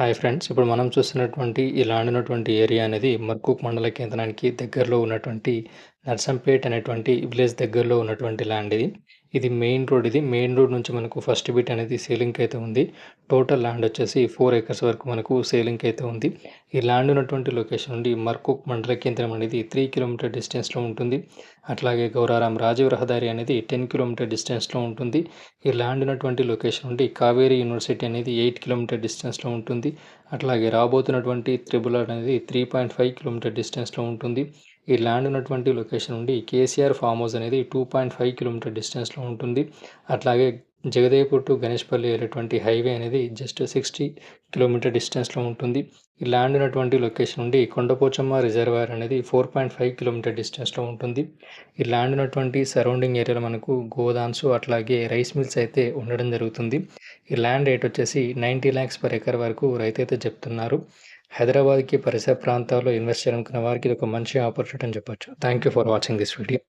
Hi friends. ఇప్పుడు మనం చూస్తున్నటువంటి ఈ ల్యాండ్ ఉన్నటువంటి ఏరియా అనేది మర్కూక్ మండల కేంద్రానికి దగ్గరలో ఉన్నటువంటి నర్సంపేట్ అనేటువంటి విలేజ్ దగ్గరలో ఉన్నటువంటి ల్యాండ్ ఇది. ఇది మెయిన్ రోడ్. ఇది మెయిన్ రోడ్ నుంచి మనకు ఫస్ట్ బిట్ అనేది సేలింగ్కి అయితే ఉంది. టోటల్ ల్యాండ్ వచ్చేసి 4 ఎకర్స్ వరకు మనకు సేలింగ్కి అయితే ఉంది. ఈ ల్యాండ్ ఉన్నటువంటి లొకేషన్ నుండి మర్కూక్ మండల కేంద్రం అనేది 3 కిలోమీటర్ డిస్టెన్స్లో ఉంటుంది. అట్లాగే గౌరారం రాజీవ్ రహదారి అనేది 10 కిలోమీటర్ డిస్టెన్స్లో ఉంటుంది. ఈ ల్యాండ్ ఉన్నటువంటి లొకేషన్ నుండి కావేరీ యూనివర్సిటీ అనేది 8 కిలోమీటర్ డిస్టెన్స్లో ఉంటుంది. అట్లాగే రాబోతున్నటువంటి త్రిబుల్ అనేది 3.5 కిలోమీటర్ డిస్టెన్స్లో ఉంటుంది. ఈ ల్యాండ్ ఉన్నటువంటి లొకేషన్ నుండి కేసీఆర్ ఫామ్ హౌస్ అనేది 2.5 కిలోమీటర్ డిస్టెన్స్లో ఉంటుంది. అట్లాగే జగదేవ్పూర్ టు గణేష్పల్లి వెళ్ళేటువంటి హైవే అనేది జస్ట్ 60 కిలోమీటర్ డిస్టెన్స్లో ఉంటుంది. ఈ ల్యాండ్ ఉన్నటువంటి లొకేషన్ నుండి కొండపోచమ్మ రిజర్వాయర్ అనేది 4.5 కిలోమీటర్ డిస్టెన్స్లో ఉంటుంది. ఈ ల్యాండ్ ఉన్నటువంటి సరౌండింగ్ ఏరియాలో మనకు గోదామ్స్ అట్లాగే రైస్ మిల్స్ అయితే ఉండడం జరుగుతుంది. ఈ ల్యాండ్ రేట్ వచ్చేసి 90 lakhs per ఎకర్ వరకు రైతు అయితే చెప్తున్నారు. హైదరాబాద్కి పరిసర ప్రాంతాల్లో ఇన్వెస్ట్ చేయాలనుకున్న వారికి ఇది ఒక మంచి ఆపర్చునిటీ అని చెప్పొచ్చు. Thank you for watching this video.